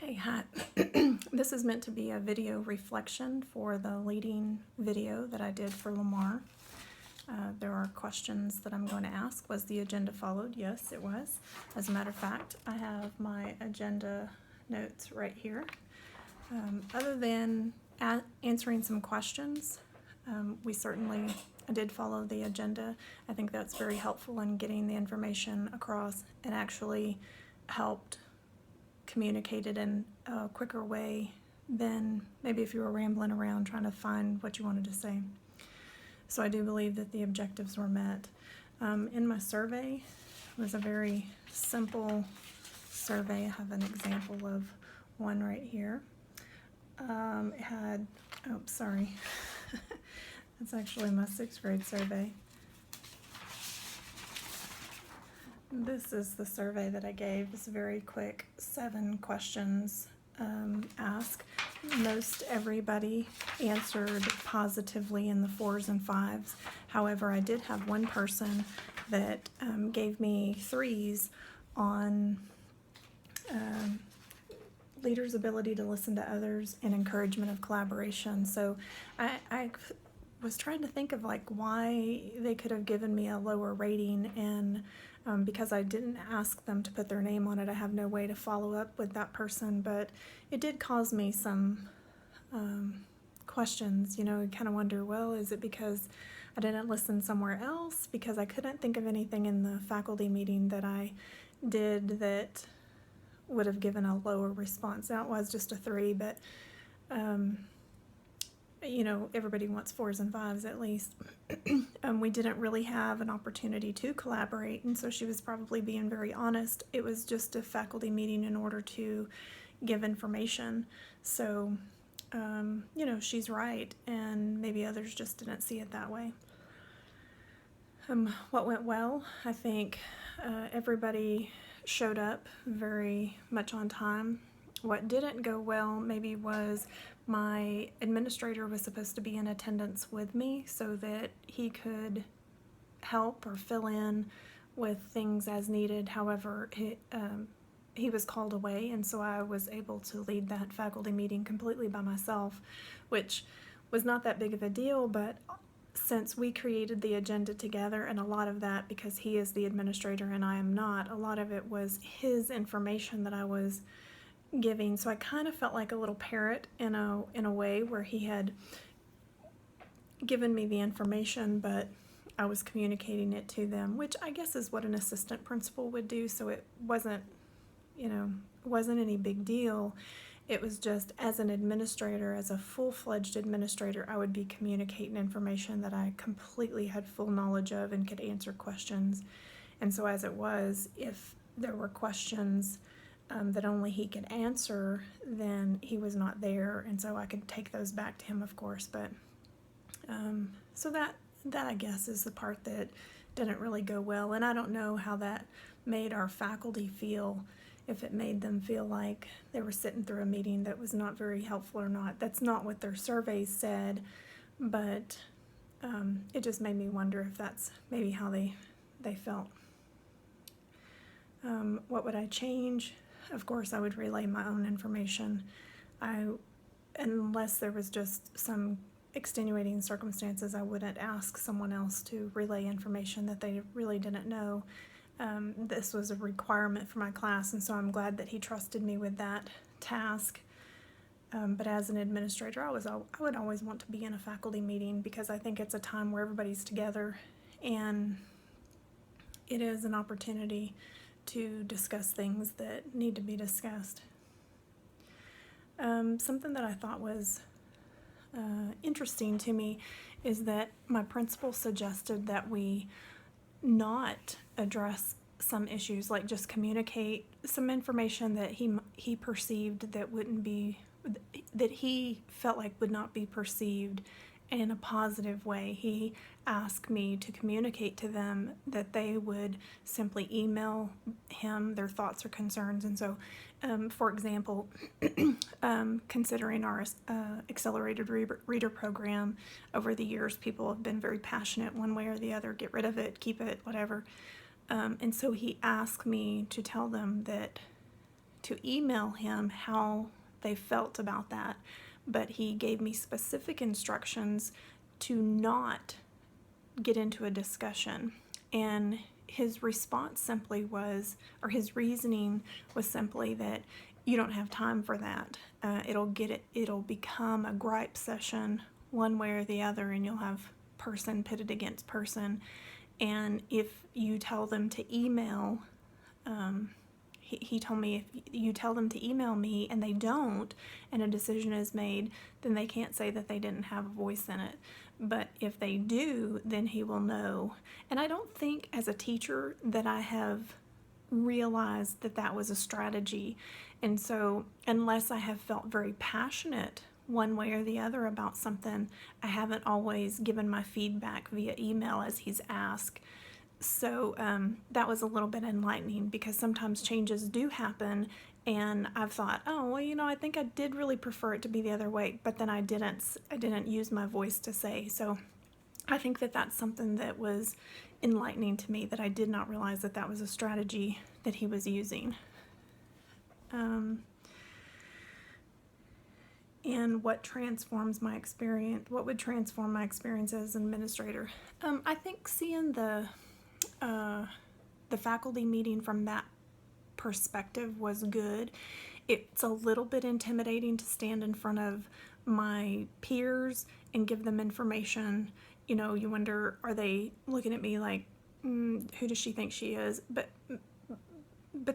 Hey, hi. This is meant to be a video reflection for the leading video that I did for Lamar. There are questions that I'm going to ask. Was the agenda followed? Yes, it was. As a matter of fact, I have my agenda notes right here. Other than answering some questions, we certainly did follow the agenda. I think that's very helpful in getting the information across and actually helped communicate it in a quicker way than maybe if you were rambling around trying to find what you wanted to say. So I do believe that the objectives were met. In my survey, it was a very simple survey. I have an example of one right here. It had, oh, sorry. That's actually my 6th grade survey. This is the survey that I gave. It's very quick, 7 questions asked. Most everybody answered positively in the 4s and 5s. However, I did have one person that gave me 3s on leaders' ability to listen to others and encouragement of collaboration. So I was trying to think of like why they could have given me a lower rating, and because I didn't ask them to put their name on it, I have no way to follow up with that person, but it did cause me some questions. You know, I kind of wonder, well, is it because I didn't listen somewhere else? Because I couldn't think of anything in the faculty meeting that I did that would have given a lower response. Now it was just a 3, but you know, everybody wants 4s and 5s at least. We didn't really have an opportunity to collaborate, and so she was probably being very honest. It was just a faculty meeting in order to give information. So, you know, she's right, and maybe others just didn't see it that way. What went well? I think everybody showed up very much on time. What didn't go well maybe was my administrator was supposed to be in attendance with me so that he could help or fill in with things as needed. However, he was called away, and so I was able to lead that faculty meeting completely by myself, which was not that big of a deal, but since we created the agenda together, and a lot of that, because he is the administrator and I am not, a lot of it was his information that I was giving. So I kind of felt like a little parrot in a way, where he had given me the information, but I was communicating it to them, which I guess is what an assistant principal would do. So it wasn't, you know, it wasn't any big deal. It was just, as an administrator, as a full-fledged administrator, I would be communicating information that I completely had full knowledge of and could answer questions. And so as it was, if there were questions that only he could answer, then he was not there, and so I could take those back to him, of course. But so that I guess is the part that didn't really go well, and I don't know how that made our faculty feel, if it made them feel like they were sitting through a meeting that was not very helpful or not. That's not what their surveys said, but it just made me wonder if that's maybe how they felt. What would I change? Of course, I would relay my own information. Unless there was just some extenuating circumstances, I wouldn't ask someone else to relay information that they really didn't know. This was a requirement for my class, and so I'm glad that he trusted me with that task. But as an administrator, I would always want to be in a faculty meeting, because I think it's a time where everybody's together, and it is an opportunity to discuss things that need to be discussed. Something that I thought was interesting to me is that my principal suggested that we not address some issues, like just communicate some information that he perceived that he felt like would not be perceived in a positive way. He asked me to communicate to them that they would simply email him their thoughts or concerns. And so, for example, considering our accelerated reader program, over the years people have been very passionate one way or the other, get rid of it, keep it, whatever. And so he asked me to tell them that to email him how they felt about that, but he gave me specific instructions to not get into a discussion. And his response simply was, or his reasoning was simply that you don't have time for that. It'll become a gripe session one way or the other, and you'll have person pitted against person. And if you tell them to email, he told me if you tell them to email me and they don't, and a decision is made, then they can't say that they didn't have a voice in it. But if they do, then he will know. And I don't think as a teacher that I have realized that that was a strategy. And so unless I have felt very passionate one way or the other about something, I haven't always given my feedback via email as he's asked. So that was a little bit enlightening, because sometimes changes do happen and I've thought, oh, well, you know, I think I did really prefer it to be the other way, but then I didn't use my voice to say. So I think that that's something that was enlightening to me, that I did not realize that that was a strategy that he was using. And what transforms my experience? What would transform my experience as an administrator? I think seeing the faculty meeting from that perspective was good. It's a little bit intimidating to stand in front of my peers and give them information. You know, you wonder, are they looking at me like, who does she think she is? But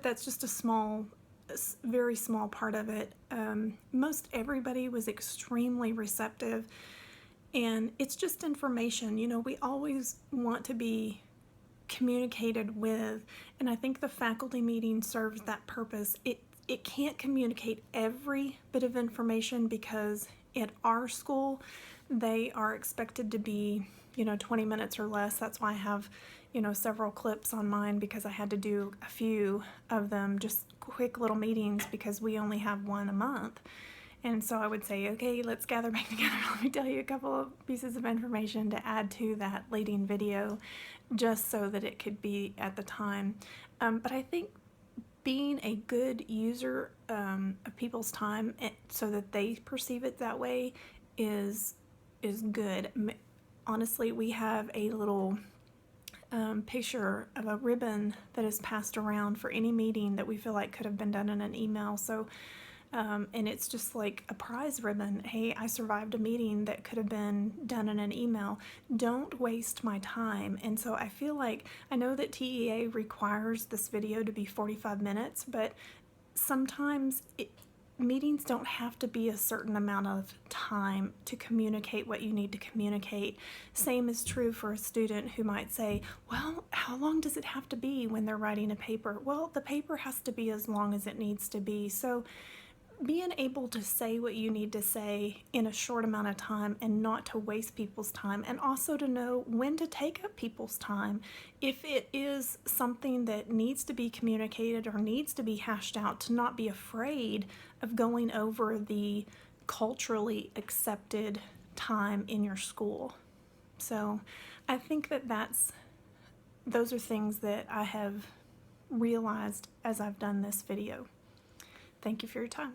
that's just a very small part of it. Most everybody was extremely receptive, and it's just information. You know, we always want to be communicated with, and I think the faculty meeting serves that purpose. It can't communicate every bit of information, because at our school they are expected to be, you know, 20 minutes or less. That's why I have, you know, several clips on mine, because I had to do a few of them, just quick little meetings, because we only have one a month. And so I would say, okay, let's gather back together. Let me tell you a couple of pieces of information to add to that leading video, just so that it could be at the time. But I think being a good user of people's time, so that they perceive it that way, is good. Honestly, we have a little picture of a ribbon that is passed around for any meeting that we feel like could have been done in an email. So and it's just like a prize ribbon. Hey, I survived a meeting that could have been done in an email. Don't waste my time. And so I feel like, I know that TEA requires this video to be 45 minutes, but sometimes meetings don't have to be a certain amount of time to communicate what you need to communicate. Same is true for a student who might say, well, how long does it have to be when they're writing a paper? Well, the paper has to be as long as it needs to be. So being able to say what you need to say in a short amount of time, and not to waste people's time, and also to know when to take up people's time. If it is something that needs to be communicated or needs to be hashed out, to not be afraid of going over the culturally accepted time in your school. So I think that those are things that I have realized as I've done this video. Thank you for your time.